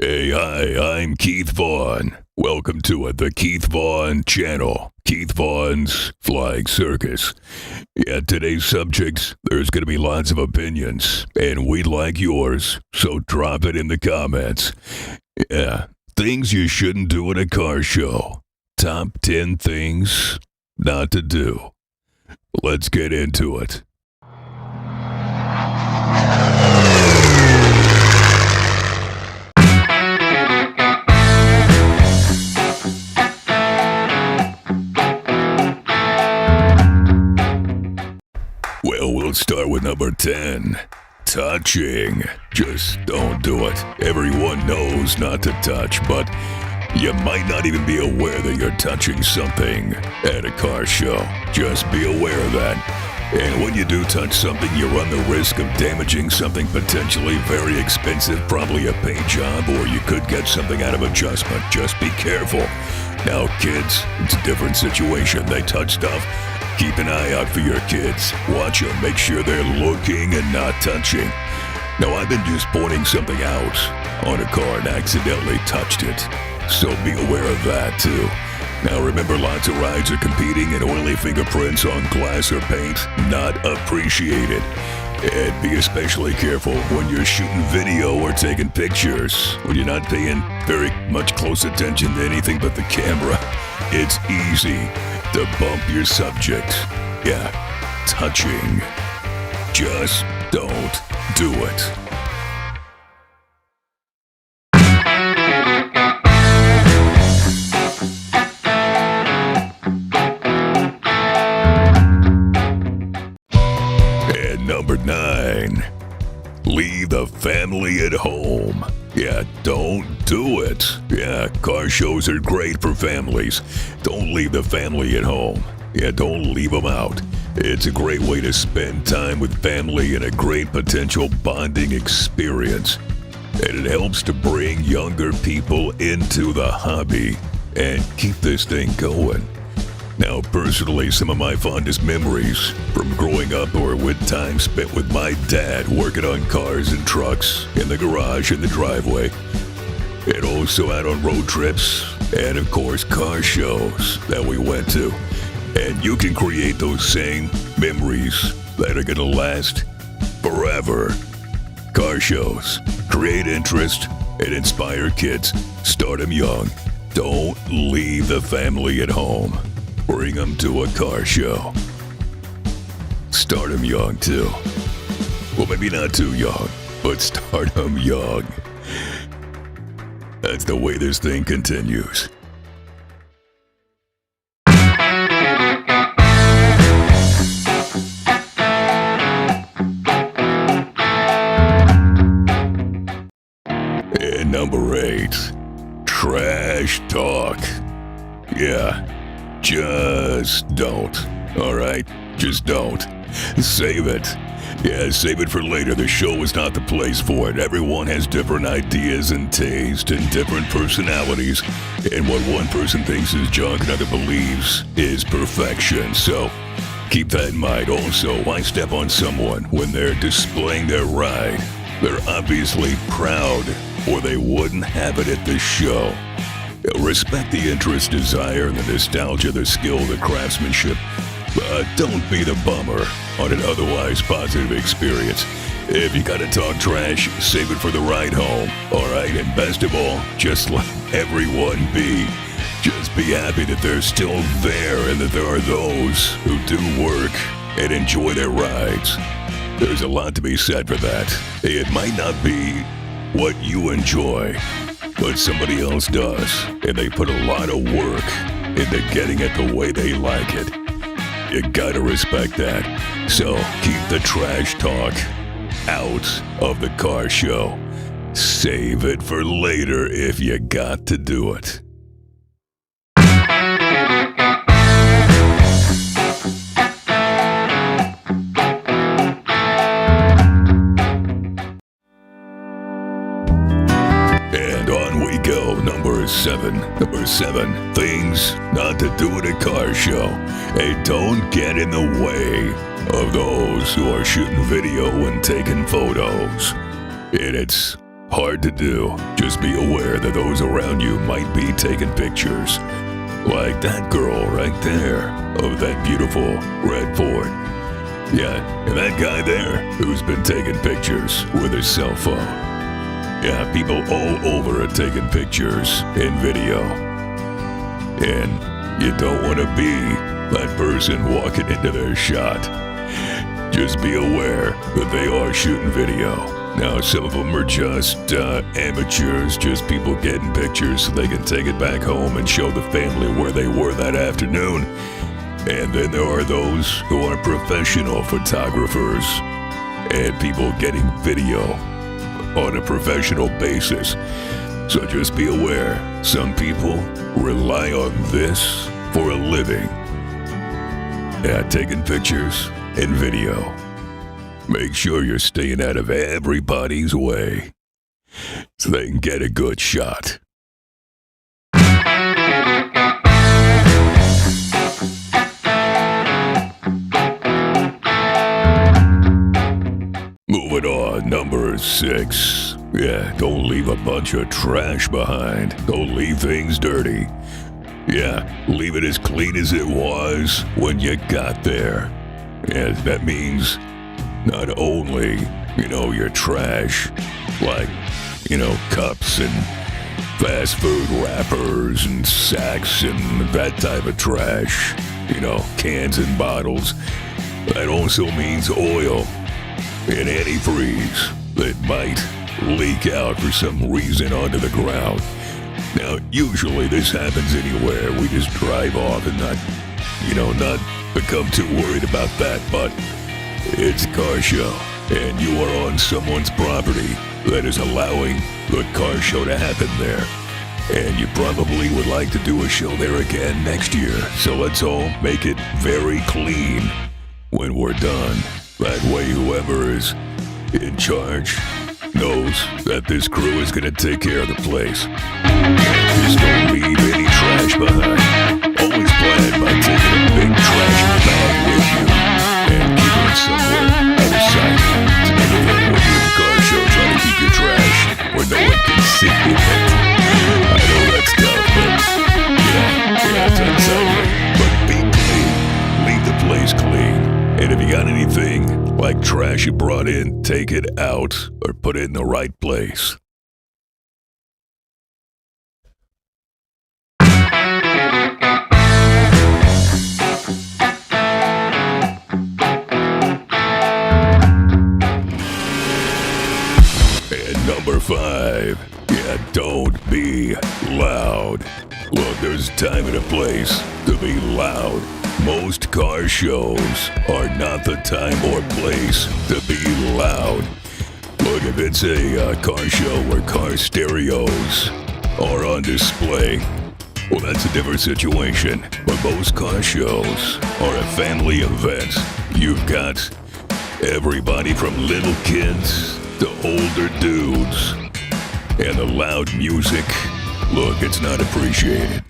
Hey, hi, I'm Keith Vaughn. Welcome to the Keith Vaughn channel, Keith Vaughn's Flying Circus. Yeah, today's subject, there's going to be lots of opinions, and we'd like yours, so drop it in the comments. Yeah, things you shouldn't do at a car show. Top 10 things not to do. Let's get into it. Well, we'll start with number 10. Touching. Just don't do it. Everyone knows not to touch, but you might not even be aware that you're touching something at a car show. Just be aware of that. And when you do touch something, you run the risk of damaging something potentially very expensive, probably a paint job, or you could get something out of adjustment. Just be careful. Now, kids, it's a different situation. They touch stuff. Keep an eye out for your kids. Watch them. Make sure they're looking and not touching. Now, I've been just pointing something out on a car and accidentally touched it. So be aware of that, too. Now, remember, lots of rides are competing, and oily fingerprints on glass or paint, not appreciated. And be especially careful when you're shooting video or taking pictures, when you're not paying very much close attention to anything but the camera. It's easy to bump your subject. Yeah, touching. Just don't do it. And number 9, leave the family at home. Yeah, don't do it. Yeah, car shows are great for families. Don't leave the family at home. Yeah, don't leave them out. It's a great way to spend time with family and a great potential bonding experience. And it helps to bring younger people into the hobby and keep this thing going. Now, personally, some of my fondest memories from growing up or with time spent with my dad working on cars and trucks in the garage and the driveway, and also out on road trips, and of course, car shows that we went to. And you can create those same memories that are going to last forever. Car shows. Create interest and inspire kids. Start them young. Don't leave the family at home. Bring them to a car show. Start them young, too. Well, maybe not too young, but start them young. That's the way this thing continues. And number 8, trash talk. Yeah. Just don't. Alright? Just don't. Save it. Yeah, save it for later. The show is not the place for it. Everyone has different ideas and taste and different personalities. And what one person thinks is junk, another believes is perfection. So, keep that in mind. Also, why step on someone when they're displaying their ride? They're obviously proud, or they wouldn't have it at the show. Respect the interest, desire, and the nostalgia, the skill, the craftsmanship. But don't be the bummer on an otherwise positive experience. If you gotta talk trash, save it for the ride home. Alright, and best of all, just let everyone be. Just be happy that they're still there and that there are those who do work and enjoy their rides. There's a lot to be said for that. It might not be what you enjoy, but somebody else does, and they put a lot of work into getting it the way they like it. You gotta respect that. So keep the trash talk out of the car show. Save it for later if you got to do it. And on we go. Number 7, things not to do at a car show. Hey, don't get in the way of those who are shooting video and taking photos. And it's hard to do. Just be aware that those around you might be taking pictures. Like that girl right there of that beautiful red Ford. Yeah, and that guy there who's been taking pictures with his cell phone. Yeah, people all over are taking pictures and video. And you don't want to be that person walking into their shot. Just be aware that they are shooting video. Now, some of them are just amateurs, just people getting pictures so they can take it back home and show the family where they were that afternoon. And then there are those who are professional photographers and people getting video on a professional basis. So just be aware, some people rely on this for a living. Yeah, taking pictures and video. Make sure you're staying out of everybody's way so they can get a good shot. Moving on, number 6. Yeah, don't leave a bunch of trash behind. Don't leave things dirty. Yeah, leave it as clean as it was when you got there. Yeah, that means not only, your trash, like, cups and fast food wrappers and sacks and that type of trash, cans and bottles. That also means oil and antifreeze that might leak out for some reason onto the ground. Now, usually this happens anywhere. We just drive off and not become too worried about that, but it's a car show, and you are on someone's property that is allowing the car show to happen there. And you probably would like to do a show there again next year, so let's all make it very clean when we're done. That way whoever is in charge knows that this crew is going to take care of the place. Just don't leave any trash behind. Always plan by taking a big trash bag with you and keeping it somewhere out of sight. It's another thing when you're in the car show trying to keep your trash where no one can see it. I know that's tough, but yeah, it's unsightly. But be clean. Leave the place clean. And if you got anything like trash you brought in, take it out or put it in the right place. And number 5, don't be loud. Look, there's a time and a place to be loud. Most car shows are not the time or place to be loud. Look, if it's a car show where car stereos are on display, well, that's a different situation. But most car shows are a family event. You've got everybody from little kids to older dudes. And the loud music, look, it's not appreciated.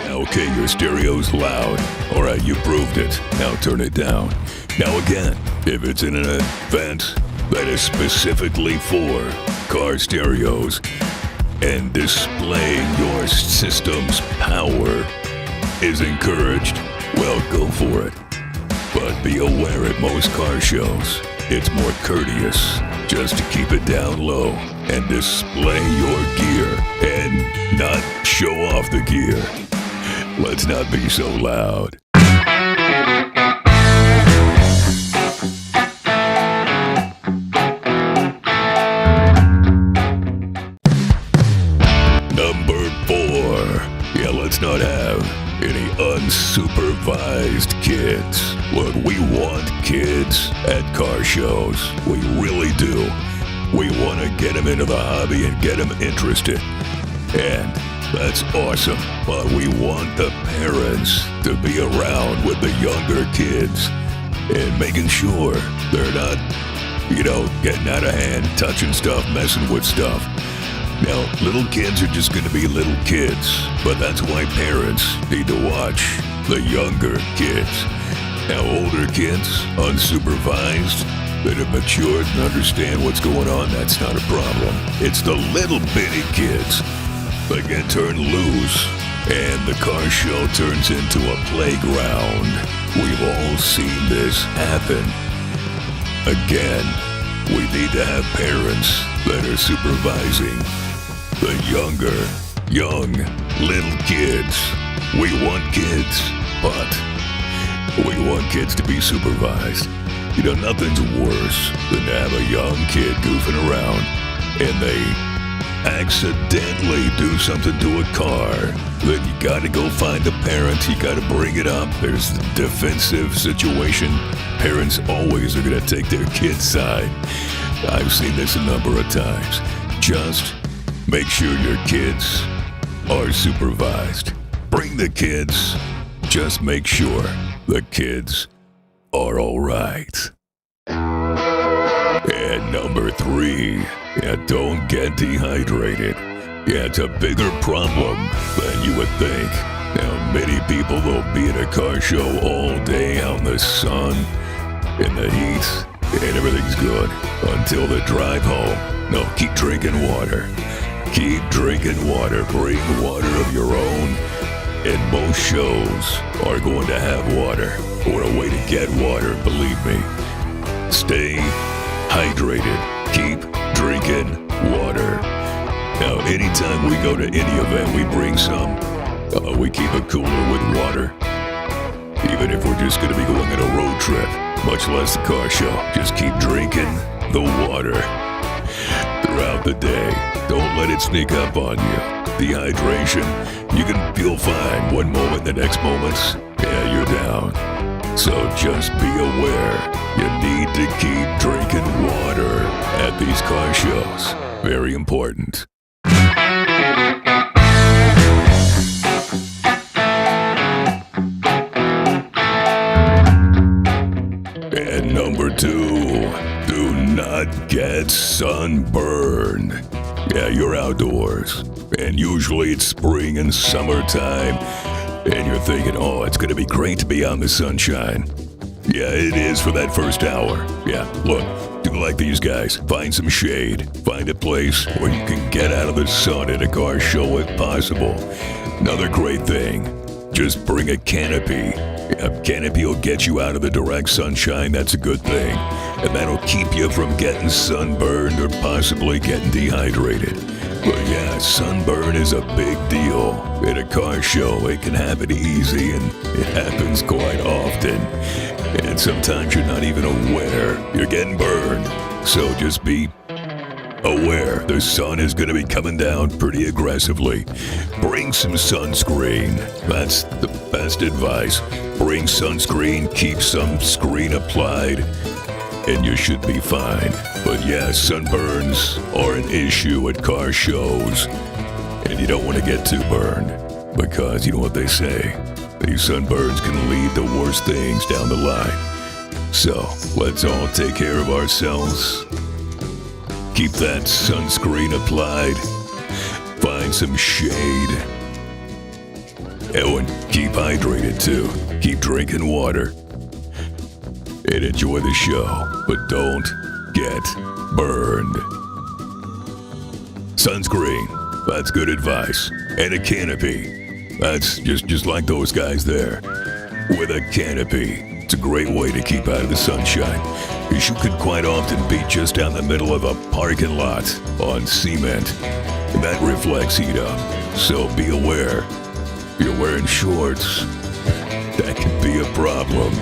Okay, your stereo's loud. Alright, you proved it. Now turn it down. Now again, if it's in an event that is specifically for car stereos and displaying your system's power is encouraged, well, go for it. But be aware at most car shows, it's more courteous just to keep it down low and display your gear and not show off the gear. Let's not be so loud. Number 4. Let's not have any unsupervised kids. Look, we want kids at car shows. We really do. We want to get them into the hobby and get them interested. And that's awesome, but we want the parents to be around with the younger kids and making sure they're not, getting out of hand, touching stuff, messing with stuff. Now, little kids are just going to be little kids, but that's why parents need to watch the younger kids. Now, older kids, unsupervised, that have matured and understand what's going on, that's not a problem. It's the little bitty kids that get turned loose, and the car show turns into a playground. We've all seen this happen. Again, we need to have parents that are supervising the young, little kids. We want kids, but we want kids to be supervised. You know, nothing's worse than to have a young kid goofing around and they accidentally do something to a car. Then you gotta go find the parent, you gotta bring it up. There's the defensive situation. Parents always are gonna take their kid's side. I've seen this a number of times. Just make sure your kids are supervised. Bring the kids. Just make sure the kids are all right. And number 3, don't get dehydrated. Yeah, it's a bigger problem than you would think. Now, many people will be at a car show all day out in the sun, in the heat, and everything's good until the drive home. No, keep drinking water. Keep drinking water. Bring water of your own. And most shows are going to have water, or a way to get water, believe me. Stay hydrated. Keep drinking water. Now, anytime we go to any event, we bring some. We keep a cooler with water. Even if we're just going to be going on a road trip, much less the car show, just keep drinking the water throughout the day. Don't let it sneak up on you. Dehydration, you can feel fine one moment, the next moment, yeah, you're down. So just be aware, you need to keep drinking water at these car shows. Very important. And number 2, do not get sunburned. Yeah, you're outdoors, and usually it's spring and summertime, and you're thinking, oh, it's going to be great to be out in the sunshine. Yeah, it is for that first hour. Yeah, look, do like these guys. Find some shade. Find a place where you can get out of the sun at a car show if possible. Another great thing, just bring a canopy. A canopy will get you out of the direct sunshine, that's a good thing. And that'll keep you from getting sunburned or possibly getting dehydrated. But yeah, sunburn is a big deal. At a car show, it can happen easy and it happens quite often. And sometimes you're not even aware you're getting burned. So just be aware the sun is going to be coming down pretty aggressively. Bring some sunscreen. That's the best advice. Bring sunscreen, keep some screen applied, and you should be fine. But yeah, sunburns are an issue at car shows, and you don't want to get too burned, because you know what they say, these sunburns can lead to worse things down the line. So let's all take care of ourselves. Keep that sunscreen applied. Find some shade. Oh, and keep hydrated too. Keep drinking water. And enjoy the show, but don't get burned. Sunscreen, that's good advice. And a canopy. That's just like those guys there. With a canopy. It's a great way to keep out of the sunshine, because you could quite often be just down the middle of a parking lot on cement, and that reflects heat up. So be aware. If you're wearing shorts, that can be a problem.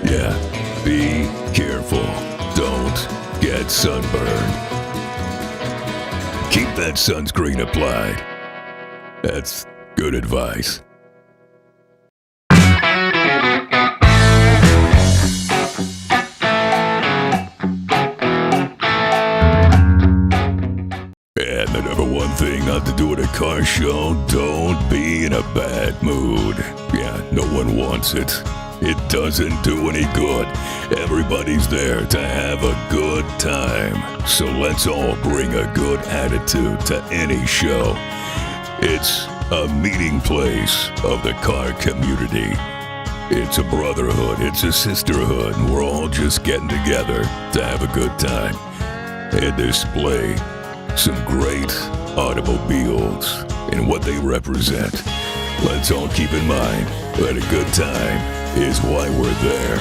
Yeah, be careful. Don't get sunburned. Keep that sunscreen applied. That's good advice. And the number one thing not to do at a car show, don't be in a bad mood. Yeah, no one wants it. It doesn't do any good. Everybody's there to have a good time. So let's all bring a good attitude to any show. It's a meeting place of the car community. It's a brotherhood, it's a sisterhood, and we're all just getting together to have a good time and display some great automobiles and what they represent. Let's all keep in mind that a good time is why we're there.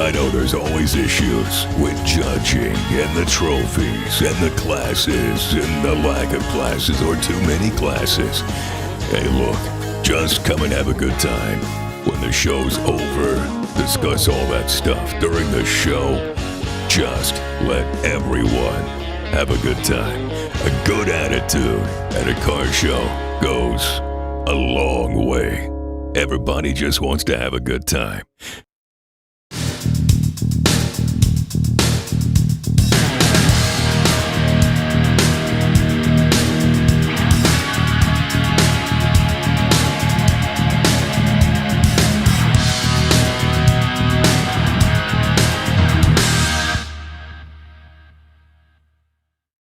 I know there's always issues with judging and the trophies and the classes and the lack of classes or too many classes. Hey, look, just come and have a good time. When the show's over, discuss all that stuff during the show. Just let everyone have a good time. A good attitude at a car show goes a long way. Everybody just wants to have a good time.